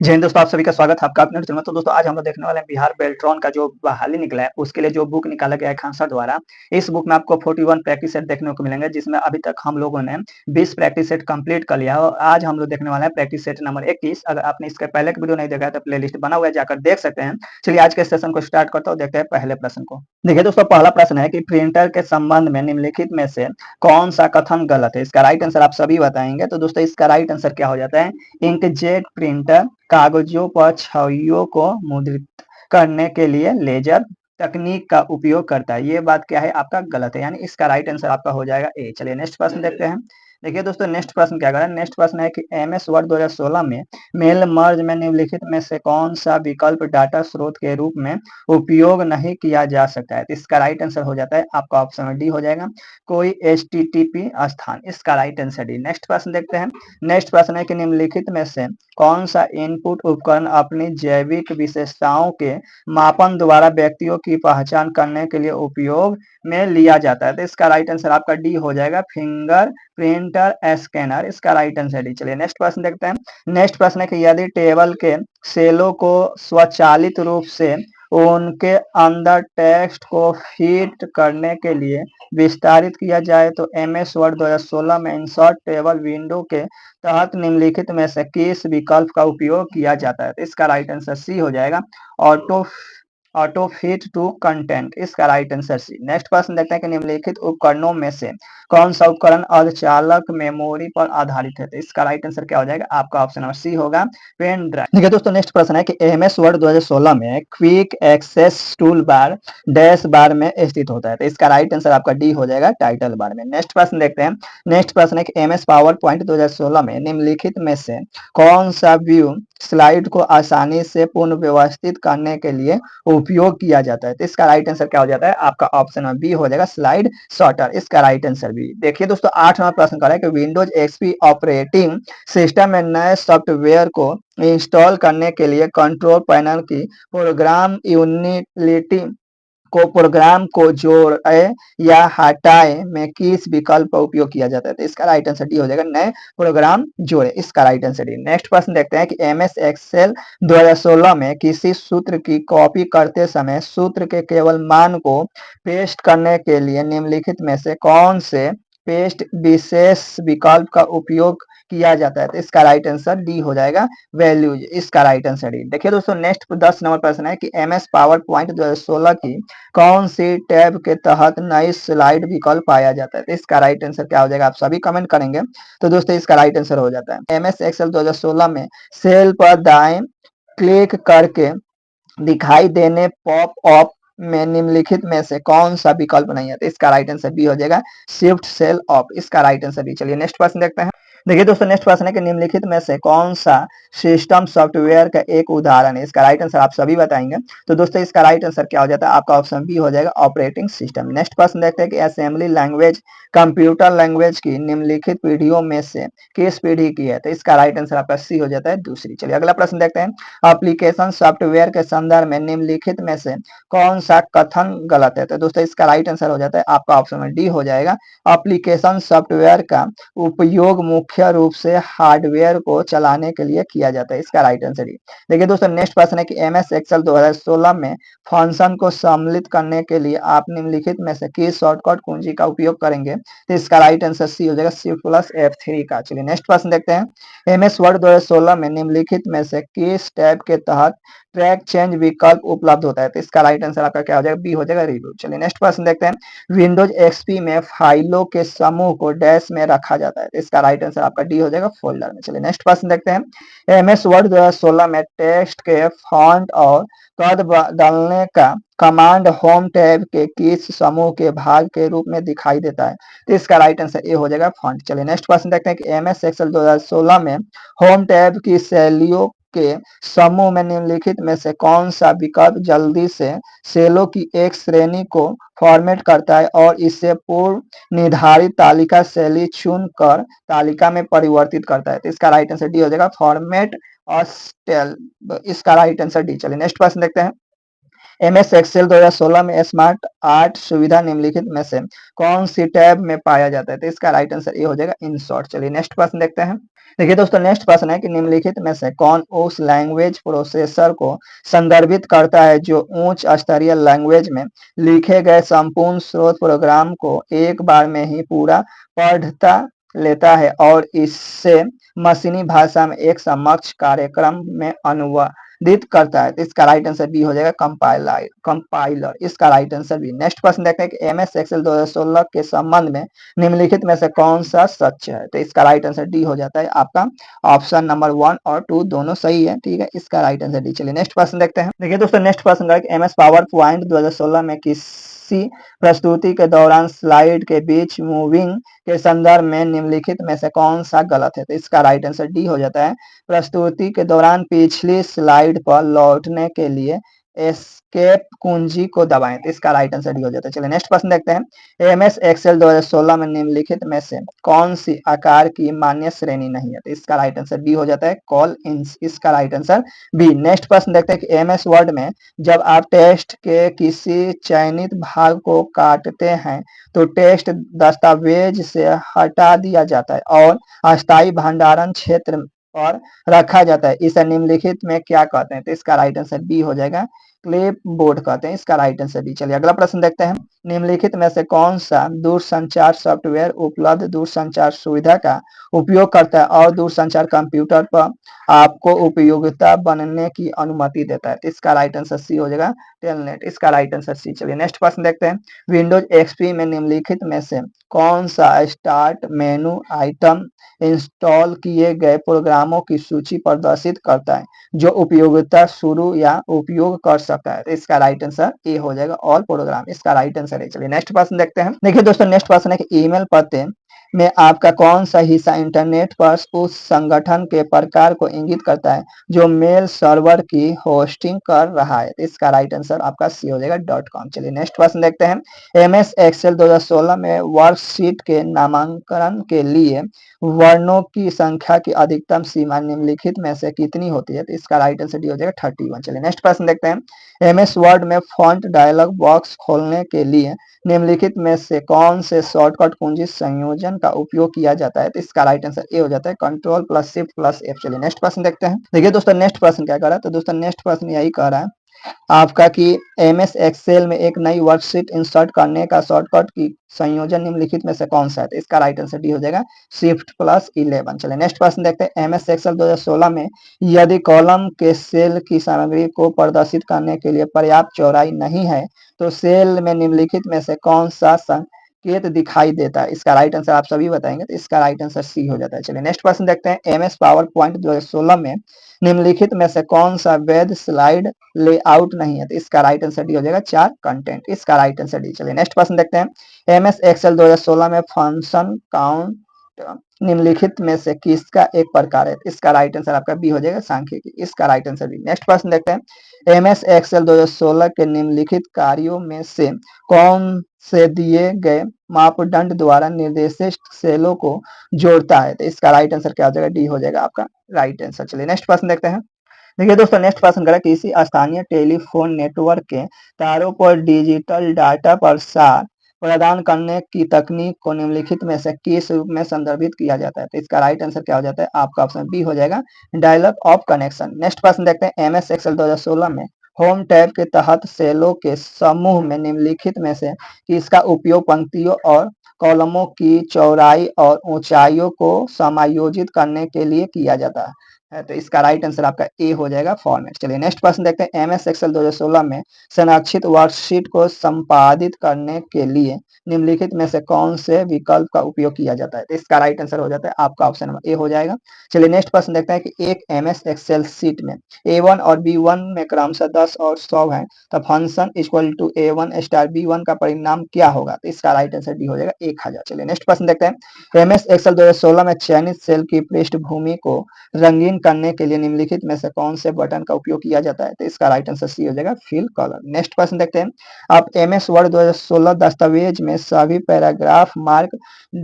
जय हिंद दोस्तों, आप सभी का स्वागत है आपका अपने चैनल में। तो दोस्तों आज हम लोग देखने वाले हैं बिहार बेल्ट्रॉन का जो बहाली निकला है उसके लिए जो बुक निकाला गया है खानसर द्वारा। इस बुक में आपको 41 प्रैक्टिस सेट देखने को मिलेंगे, जिसमें अभी तक हम लोगों ने 20 प्रैक्टिस सेट कंप्लीट कर लिया है और आज हम लोग देखने वाले हैं प्रैक्टिस सेट नंबर 21। अगर आपने इसके पहले का वीडियो नहीं देखा है तो प्ले बना हुआ है, जाकर देख सकते हैं। चलिए आज के सेशन को स्टार्ट करता हूँ, देखते हैं पहले प्रश्न को। देखिए दोस्तों, पहला प्रश्न है कि प्रिंटर के संबंध में निम्नलिखित में से कौन सा कथन गलत है। इसका राइट आंसर आप सभी बताएंगे। तो दोस्तों इसका राइट आंसर क्या हो जाता है, इंकजेट प्रिंटर कागजों पर छवियों को मुद्रित करने के लिए लेजर तकनीक का उपयोग करता है। ये बात क्या है, आपका गलत है, यानी इसका राइट आंसर आपका हो जाएगा ए। चलिए नेक्स्ट प्रश्न देखते हैं। देखिए दोस्तों, नेक्स्ट प्रश्न क्या कर रहा है। नेक्स्ट प्रश्न है कि एमएस वर्ड 2016 में मेल मर्ज में निम्नलिखित में से कौन सा विकल्प डाटा स्रोत के रूप में उपयोग नहीं किया जा सकता है। तो इसका राइट आंसर हो जाता है आपका ऑप्शन डी हो जाएगा, कोई HTTP स्थान। इसका राइट आंसर डी। नेक्स्ट प्रश्न देखते हैं। नेक्स्ट प्रश्न है कि निम्नलिखित में से कौन सा इनपुट उपकरण अपनी जैविक विशेषताओं के मापन द्वारा व्यक्तियों की पहचान करने के लिए उपयोग में लिया जाता है। तो इसका राइट आंसर आपका डी हो जाएगा, फिंगर प्रिंटर स्कैनर। इसका राइट आंसर डी। चलिए नेक्स्ट प्रश्न देखते हैं। नेक्स्ट प्रश्न है कि यदि टेबल के सेलों को स्वचालित रूप से उनके अंदर टेक्स्ट को फिट करने के लिए विस्तारित किया जाए तो एमएस वर्ड 2016 में इंसर्ट टेबल विंडो के तहत निम्नलिखित में से किस विकल्प का उपयोग किया जाता है। तो इसका राइट आंसर सी हो जाएगा, auto auto fit to content. इसका राइट आंसर सी। नेक्स्ट प्रश्न देखते हैं कि निम्नलिखित उपकरणों में से कौन सा उपकरण अर्धचालक मेमोरी पर आधारित है। तो इसका राइट आंसर क्या हो जाएगा, आपका ऑप्शन नंबर सी होगा, पेन ड्राइव। देखिए दोस्तों, नेक्स्ट प्रश्न है कि एमएस वर्ड 2016 में quick access tool bar dash bar में स्थित होता है। तो इसका राइट आंसर आपका डी हो जाएगा, टाइटल बार में। नेक्स्ट प्रश्न देखते हैं। नेक्स्ट प्रश्न है कि एमएस पावर पॉइंट 2016 में निम्नलिखित में से कौन सा व्यू स्लाइड को आसानी से पुनः व्यवस्थित करने के लिए उपयोग किया जाता है। तो इसका राइट आंसर क्या हो जाता है, आपका ऑप्शन बी हो जाएगा, स्लाइड सॉर्टर। इसका राइट आंसर बी। देखिए दोस्तों, 8 नंबर प्रश्न कर रहा है कि विंडोज एक्सपी ऑपरेटिंग सिस्टम में नए सॉफ्टवेयर को इंस्टॉल करने के लिए कंट्रोल पैनल की प्रोग्राम यूटिलिटी को प्रोग्राम को जोड़े या हटाए में किस विकल्प का उपयोग किया जाता है। तो इसका राइट आंसर डी हो जाएगा, नए प्रोग्राम जोड़े। इसका राइट आंसर डी। नेक्स्ट प्रश्न देखते हैं कि एमएस एक्सेल 2016 में किसी सूत्र की कॉपी करते समय सूत्र के केवल मान को पेस्ट करने के लिए निम्नलिखित में से कौन से पेस्ट विशेष विकल्प का उपयोग किया जाता है। तो इसका राइट आंसर डी हो जाएगा, वैल्यूज। इसका राइट आंसर डी। देखिए दोस्तों, नेक्स्ट 10 नंबर प्रश्न है कि एमएस पावर पॉइंट 2016 की कौन सी टैब के तहत नई स्लाइड विकल्प पाया जाता है। तो इसका राइट आंसर क्या हो जाएगा, आप सभी कमेंट करेंगे। तो दोस्तों इसका राइट आंसर हो जाता है एमएस एक्सेल 2016 में सेल पर दाएं क्लिक करके दिखाई देने पॉप अप में निम्नलिखित में से कौन सा विकल्प नहीं है। तो इसका राइट आंसर बी हो जाएगा, शिफ्ट सेल ऑफ। इसका राइट आंसर बी। चलिए नेक्स्ट प्रश्न देखते हैं। देखिए दोस्तों, नेक्स्ट प्रश्न है कि निम्नलिखित में से कौन सा सिस्टम सॉफ्टवेयर का एक उदाहरण है। इसका राइट आंसर आप सभी बताएंगे। तो दोस्तों इसका राइट आंसर क्या हो जाता है, आपका ऑप्शन बी हो जाएगा, ऑपरेटिंग सिस्टम। नेक्स्ट प्रश्न देखते हैं कि असेंबली लैंग्वेज कंप्यूटर लैंग्वेज की निम्नलिखित पीढ़ियों में से किस पीढ़ी की है। तो इसका राइट आंसर आपका सी हो जाता है, दूसरी। चलिए अगला प्रश्न देखते हैं। एप्लीकेशन सॉफ्टवेयर के संदर्भ में निम्नलिखित में से कौन सा कथन गलत है। तो दोस्तों इसका राइट आंसर हो जाता है आपका ऑप्शन डी हो जाएगा, एप्लीकेशन सॉफ्टवेयर का उपयोग मुख्य रूप से हार्डवेयर को चलाने के लिए किया जाता है। इसका राइट आंसर डी। देखिए दोस्तों, नेक्स्ट प्रश्न है कि एमएस एक्सेल 2016 में फंक्शन को सम्मिलित करने के लिए आप निम्नलिखित में से किस शॉर्टकट कुंजी का उपयोग करेंगे। तो इसका राइट आंसर सी हो जाएगा, शिफ्ट प्लस F3 का। चलिए नेक्स्ट प्रश्न देखते हैं। एमएस वर्ड 2016 में निम्नलिखित में से किस टैब के तहत ट्रैक चेंज विकल्प उपलब्ध होता है। तो इसका राइट आंसर आपका क्या हो जाएगा, बी हो जाएगा, रिव्यू। चलिए नेक्स्ट प्रश्न देखते हैं। विंडोज एक्सपी में फाइलों के समूह को डैश में रखा जाता है। तो इसका राइट आंसर आपका डी हो जाएगा, फोल्डर में। चलिए नेक्स्ट प्रश्न देखते हैं। एमएस वर्ड 2016 में टेक्स्ट के फॉन्ट और कद बदलने का कमांड होम टैब के किस समूह के भाग के रूप में दिखाई देता है। तो इसका राइट आंसर ए हो जाएगा, फॉन्ट। चलिए नेक्स्ट प्रश्न देखते हैं कि एमएस एक्सेल 2016 में होम टैब की शैलियों के समूह में निम्नलिखित में से कौन सा विकल्प जल्दी से सेलों की एक श्रेणी को फॉर्मेट करता है और इसे पूर्व निर्धारित तालिका शैली चुनकर तालिका में परिवर्तित करता है। तो इसका राइट आंसर डी हो जाएगा, फॉर्मेट और स्टेल। इसका राइट आंसर डी। चलिए नेक्स्ट प्रश्न देखते हैं। MS एक्सेल 2016 में स्मार्ट आर्ट सुविधा निम्नलिखित में से कौन सी टैब में पाया जाता है? तो इसका राइट आंसर ये हो जाएगा इंसर्ट। चलिए नेक्स्ट प्रश्न देखते हैं। देखिए दोस्तों, नेक्स्ट प्रश्न है कि निम्नलिखित में से कौन उस लैंग्वेज प्रोसेसर को संदर्भित करता है जो उच्च स्तरीय लैंग्वेज में लिखे गए संपूर्ण स्रोत प्रोग्राम को एक बार में ही पूरा पढ़ता लेता है और इससे मशीनी भाषा में एक समकक्ष कार्यक्रम में अनुवादित करता है? तो इसका राइट आंसर बी हो जाएगा कंपाइलर। इसका राइट आंसर बी। नेक्स्ट प्रश्न देखते हैं कि MS एक्सेल 2016 के संबंध में निम्नलिखित में से कौन सा सच है? तो इसका राइट आंसर डी हो जाता है आपका ऑप्शन नंबर 1 और 2 दोनों सही है। ठीक है, इसका राइट आंसर डी। चलिए नेक्स्ट प्रश्न देखते हैं। देखिए दोस्तों, नेक्स्ट प्रश्न है कि MS पावर पॉइंट 2016 में किसी प्रस्तुति के दौरान स्लाइड के बीच मूविंग के संदर्भ में निम्नलिखित में से कौन सा गलत है? तो इसका राइट आंसर डी हो जाता है। प्रस्तुति के दौरान पिछली स्लाइड पर लौटने के लिए एस्केप कुंजी को दबाएं। तो इसका राइट आंसर डी हो जाता है। चलिए नेक्स्ट प्रश्न देखते हैं। MS एक्सेल 2016 में निम्नलिखित में से कौन सी आकार की मान्य श्रेणी नहीं है? तो इसका राइट आंसर बी हो जाता है कॉल इंच। इसका राइट आंसर बी। नेक्स्ट प्रश्न देखते हैं कि MS वर्ड में जब आप टेक्स्ट के किसी चयनित भाग को काटते हैं तो टेक्स्ट दस्तावेज से हटा दिया जाता है और अस्थायी भंडारण क्षेत्र पर रखा जाता है। इसे निम्नलिखित में क्या कहते हैं? तो इसका राइट आंसर बी हो जाएगा क्लिप बोर्ड कहते हैं। इसका राइट आंसर बी। चलिए अगला प्रश्न देखते हैं। निम्नलिखित में से कौन सा दूरसंचार सॉफ्टवेयर उपलब्ध दूरसंचार सुविधा का उपयोग करता है और दूरसंचार कंप्यूटर पर आपको उपयोगिता बनने की अनुमति देता है? तो इसका राइट आंसर सी हो जाएगा टेलनेट। इसका राइट आंसर सी। चलिए नेक्स्ट प्रश्न देखते हैं। विंडोज XP में निम्नलिखित में से कौन सा स्टार्ट मेनू आइटम इंस्टॉल किए गए प्रोग्रामों की सूची प्रदर्शित करता है जो उपयोगिता शुरू या उपयोग कर सकता है? तो इसका राइट आंसर ए हो जाएगा ऑल प्रोग्राम। इसका राइट आंसर है। चलिए नेक्स्ट प्रश्न देखते हैं। देखिए दोस्तों, नेक्स्ट प्रश्न है कि ईमेल पते में आपका कौन सा हिस्सा इंटरनेट पर उस संगठन के प्रकार को इंगित करता है जो मेल सर्वर की होस्टिंग कर रहा है? तो इसका राइट आंसर आपका सी हो जाएगा .com। चलिए नेक्स्ट प्रश्न देखते हैं। MS एक्सेल 2016 में वर्कशीट के नामांकन के लिए वर्णों की संख्या की अधिकतम सीमा निम्नलिखित में से कितनी होती है? तो इसका राइट आंसर डी हो जाएगा 31। चलिए नेक्स्ट प्रश्न देखते हैं। MS वर्ड में फॉन्ट डायलॉग बॉक्स खोलने के लिए निम्नलिखित में से कौन से शॉर्टकट कुंजी संयोजन का उपयोग किया जाता है? तो इसका राइट आंसर ए हो जाता है Ctrl+Shift+F। चलिए नेक्स्ट प्रश्न देखते हैं। देखिए दोस्तों, नेक्स्ट प्रश्न क्या कह रहा है? तो दोस्तों नेक्स्ट प्रश्न यही कह रहा है आपका कि MS एक्सेल में एक नई वर्कशीट इंसर्ट करने का शॉर्टकट की संयोजन निम्नलिखित में से कौन सा है? तो इसका राइट आंसर डी हो जाएगा Shift+11। चलिए नेक्स्ट प्रश्न देखते हैं। MS एक्सेल 2016 में यदि कॉलम के सेल की सामग्री को प्रदर्शित करने के लिए पर्याप्त चौड़ाई नहीं है तो सेल में निम्नलिखित में से कौन सा संकेत दिखाई देता है? इसका राइट आंसर आप सभी बताएंगे। तो इसका राइट आंसर सी हो जाता है। चलिए नेक्स्ट प्रश्न देखते हैं। MS पावर पॉइंट 2016 में निम्नलिखित में से कौन सा वैध स्लाइड लेआउट नहीं है? तो इसका राइट आंसर डी हो जाएगा चार्ट कंटेंट। इसका राइट आंसर डी। चलिए नेक्स्ट प्रश्न देखते हैं। MS एक्सेल 2016 में फंक्शन काउंट निम्नलिखित में से किसका एक प्रकार है? इसका राइट आंसर आपका बी हो जाएगा सांख्यिकी। इसका राइट आंसर बी। नेक्स्ट प्रश्न देखते हैं। MS एक्सेल 2016 के निम्नलिखित कार्यों में से कौन से दिए गए मापदंड द्वारा निर्देशित सेलों को जोड़ता है? तो इसका राइट आंसर क्या हो जाएगा? डी हो जाएगा आपका राइट आंसर। चलिए नेक्स्ट प्रश्न देखते हैं। देखिए दोस्तों, नेक्स्ट प्रश्न करें किसी स्थानीय टेलीफोन नेटवर्क के तारों पर डिजिटल डाटा प्रसार प्रदान करने की तकनीक को निम्नलिखित में से किस रूप में संदर्भित किया जाता है? तो इसका राइट आंसर क्या हो जाता है? आपका ऑप्शन बी हो जाएगा डायलॉग ऑफ कनेक्शन। नेक्स्ट प्रश्न देखते हैं। MS एक्सेल 2016 में होम टैब के तहत सेलों के समूह में निम्नलिखित में से किसका उपयोग पंक्तियों और कॉलमों की चौड़ाई और ऊंचाइयों को समायोजित करने के लिए किया जाता है? तो इसका राइट आंसर आपका ए हो जाएगा फॉर्मेट। चलिए नेक्स्ट प्रश्न देखते हैं। MS एक्सेल 2016 में संरक्षित वर्कशीट को संपादित करने के लिए निम्नलिखित में से कौन से विकल्प का उपयोग किया जाता है? तो इसका राइट आंसर हो जाता है आपका ऑप्शन नंबर ए हो जाएगा। चलिए नेक्स्ट प्रश्न देखते हैं कि एक MS एक्सेल शीट में A1 और B1 में क्रमशः 10 और 100 है तो function equal to A1 star B1 का परिणाम क्या होगा? तो इसका राइट आंसर डी हो जाएगा 1000। चलिए नेक्स्ट प्रश्न देखते हैं। MS एक्सेल 2016 में चयनित सेल की पृष्ठभूमि को रंगीन करने के लिए निम्नलिखित में से कौन से बटन का उपयोग किया जाता है? तो इसका राइट आंसर सी हो जाएगा फिल कलर। नेक्स्ट प्रश्न देखते हैं। आप MS वर्ड 2016 दस्तावेज में सभी पैराग्राफ मार्क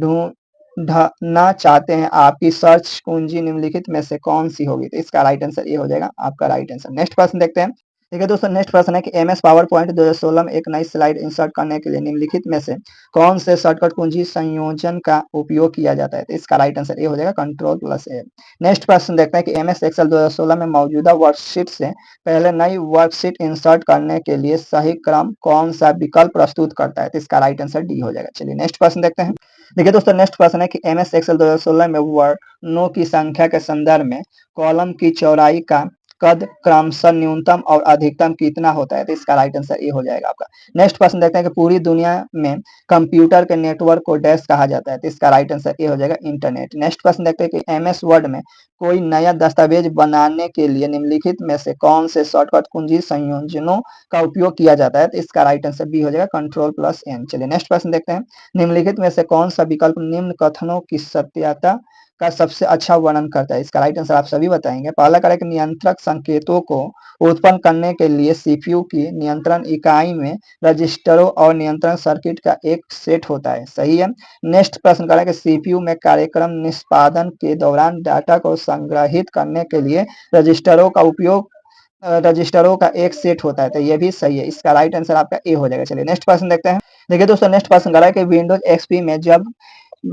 ढूंढना चाहते हैं, आपकी सर्च कुंजी निम्नलिखित में से कौन सी होगी? तो इसका राइट आंसर ये हो जाएगा आपका राइट आंसर। नेक्स्ट प्रश्न देखते हैं। देखिए दोस्तों, नेक्स्ट प्रश्न है कि एमएस पावर पॉइंट 2016 में एक नई स्लाइड इंसर्ट करने के लिए निम्नलिखित में से कौन से शॉर्टकट कुंजी संयोजन का उपयोग किया जाता है? तो इसका राइट आंसर ए हो जाएगा, कंट्रोल प्लस ए। नेक्स्ट प्रश्न देखते हैं कि एमएस एक्सेल 2016 में मौजूदा वर्कशीट से पहले नई वर्कशीट इंसर्ट करने के लिए सही क्रम कौन सा विकल्प प्रस्तुत करता है? तो इसका राइट आंसर डी हो जाएगा। चलिए नेक्स्ट प्रश्न देखते हैं। देखिए दोस्तों, नेक्स्ट प्रश्न है कि एमएस एक्सेल 2016 में वर्णों की संख्या के संदर्भ में कॉलम की चौड़ाई का कद क्रमशः न्यूनतम और अधिकतम कितना होता है? तो इसका राइट आंसर ए हो जाएगा आपका। नेक्स्ट प्रश्न देखते हैं कि पूरी दुनिया में कंप्यूटर के नेटवर्क को डैश कहा जाता है? तो इसका राइट आंसर ए हो जाएगा, इंटरनेट। नेक्स्ट प्रश्न देखते हैं कि एमएस वर्ड में कोई नया दस्तावेज बनाने के लिए निम्नलिखित में से कौन से शॉर्टकट कुंजी संयोजनों का उपयोग किया जाता है? तो इसका राइट आंसर बी हो जाएगा, कंट्रोल प्लस एन। चलिए नेक्स्ट प्रश्न देखते हैं। निम्नलिखित में से कौन सा विकल्प निम्न कथनों की सत्यता का सबसे अच्छा वर्णन करता है? इसका राइट आंसर आप सभी बताएंगे। पहला करें कि नियंत्रक संकेतों को उत्पन्न करने के लिए सीपीयू की नियंत्रण इकाई में रजिस्टरों और नियंत्रण सर्किट का एक सेट होता है। सही है। नेक्स्ट प्रश्न करें कि सीपीयू में कार्यक्रम निष्पादन के दौरान डाटा को संग्रहित करने के लिए रजिस्टरों का उपयोग रजिस्टरों का एक सेट होता है। तो ये भी सही है। इसका राइट आंसर आपका ए हो जाएगा। चलिए नेक्स्ट प्रश्न देखते हैं। देखिए दोस्तों, नेक्स्ट प्रश्न करा है कि विंडोज एक्सपी में जब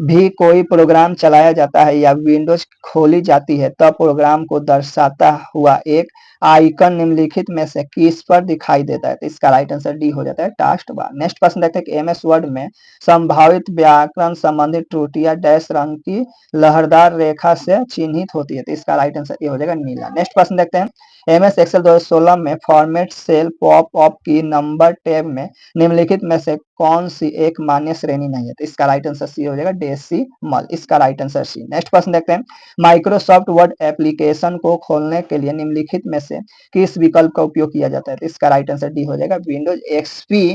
भी कोई प्रोग्राम चलाया जाता है या विंडोज खोली जाती है तब प्रोग्राम को दर्शाता हुआ एक आइकन निम्नलिखित में से किस पर दिखाई देता है? तो इसका राइट आंसर डी हो जाता है, टास्क बार। नेक्स्ट प्रश्न देखते हैं कि एमएस वर्ड में संभावित व्याकरण संबंधित त्रुटियां डैश रंग की लहरदार रेखा से चिन्हित होती है। तो इसका राइट आंसर ए हो जाएगा, नीला। नेक्स्ट प्रश्न देखते हैं। एमएस एक्सेल 2016 में फॉर्मेट सेल पॉप अप की नंबर टैब में निम्नलिखित में से कौन सी एक मान्य श्रेणी नहीं है? तो इसका राइट आंसर सी हो जाएगा, डेसिमल। इसका राइट आंसर सी। नेक्स्ट प्रश्न देखते हैं। माइक्रोसॉफ्ट वर्ड एप्लीकेशन को खोलने के लिए निम्नलिखित में से किस विकल्प का उपयोग किया जाता है? तो इसका राइट आंसर डी हो जाएगा, विंडोज एक्सपी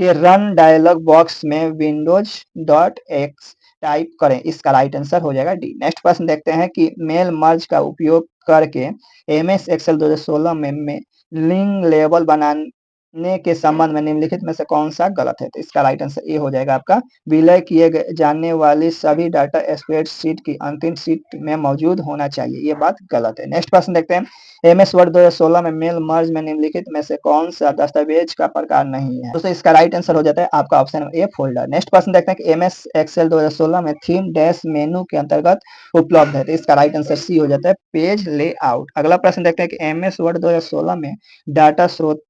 के रन डायलॉग बॉक्स में विंडोज डॉट एक्स टाइप करें। इसका राइट आंसर हो जाएगा डी। नेक्स्ट प्रश्न देखते हैं कि मेल मर्ज का उपयोग करके एमएस एक्सेल 2016 में लिंक लेबल बनाने के संबंध में निम्नलिखित में से कौन सा गलत है? तो इसका राइट आंसर ए हो जाएगा आपका, विलय किए जाने वाली सभी डाटा स्प्रेडशीट की अंतिम शीट में मौजूद होना चाहिए। ये बात गलत है। नेक्स्ट प्रश्न देखते हैं। एमएस वर्ड 2016 में मेल मर्ज में निम्नलिखित में से कौन सा दस्तावेज का प्रकार नहीं है? दोस्तों इसका राइट आंसर हो जाता है आपका ऑप्शन ए, फोल्डर। नेक्स्ट प्रश्न देखते हैं कि एमएस एक्सेल 2016 में थीम डैश मेनू के अंतर्गत उपलब्ध है। तो इसका राइट आंसर सी हो जाता है, पेज लेआउट। अगला प्रश्न देखते हैं कि एमएस वर्ड 2016 में डाटा स्रोत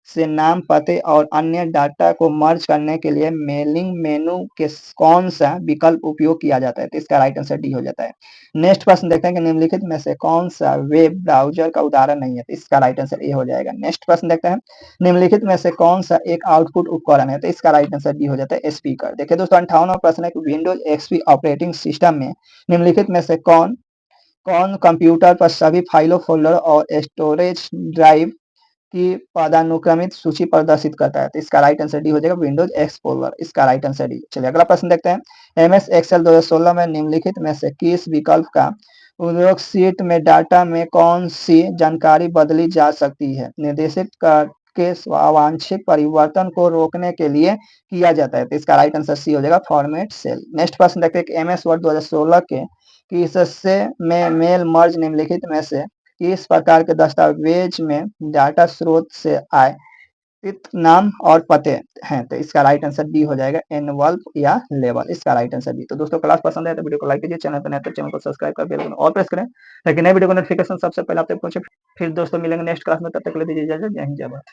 से नाम, पते और अन्य डाटा को मर्ज करने के लिए मेलिंग मेनू के कौन सा विकल्प उपयोग किया जाता है? तो इसका राइट आंसर डी हो जाता है। नेक्स्ट प्रश्न देखते हैं कि निम्नलिखित में से कौन सा वेब ब्राउजर का उदाहरण नहीं है? तो इसका राइट आंसर ए हो जाएगा। नेक्स्ट प्रश्न देखते हैं। निम्नलिखित में से कौन सा एक आउटपुट उपकरण है? तो इसका राइट आंसर डी हो जाता है, स्पीकर। देखिए दोस्तों, 58वां प्रश्न है कि विंडोज एक्सपी ऑपरेटिंग सिस्टम में निम्नलिखित में से कौन कौन कंप्यूटर पर सभी फाइलों, फोल्डर और स्टोरेज ड्राइव की पदानुक्रमित सूची प्रदर्शित करता है? तो इसका राइट आंसर डी हो जाएगा, विंडोज एक्सप्लोरर। इसका राइट आंसर डी। चलिए अगला प्रश्न देखते हैं। एमएस एक्सेल 2016 में निम्नलिखित में से किस विकल्प का उपयोग शीट में डाटा में कौन सी जानकारी बदली जा सकती है निर्देशित करके अवांछित परिवर्तन को रोकने के लिए किया जाता है? तो इसका राइट आंसर सी हो जाएगा, फॉर्मेट सेल। नेक्स्ट प्रश्न देखते हैं कि एमएस वर्ड 2016 के किस हिस्से में मेल मर्ज निम्नलिखित में से किस प्रकार के दस्तावेज में डाटा स्रोत से आए नाम और पते हैं? तो इसका राइट आंसर डी हो जाएगा, एनवल्प या लेबल। इसका राइट आंसर डी। तो दोस्तों, क्लास पसंद है तो वीडियो को लाइक कीजिए, चैनल पर नए तो चैनल को सब्सक्राइब कर बेल आइकन और प्रेस करें ताकि नए वीडियो का नोटिफिकेशन सबसे पहले आप तक पहुंचे। फिर दोस्तों मिलेंगे नेक्स्ट क्लास में, तब तक के लिए दीजिए इजाजत। जय हिंद, जय भारत।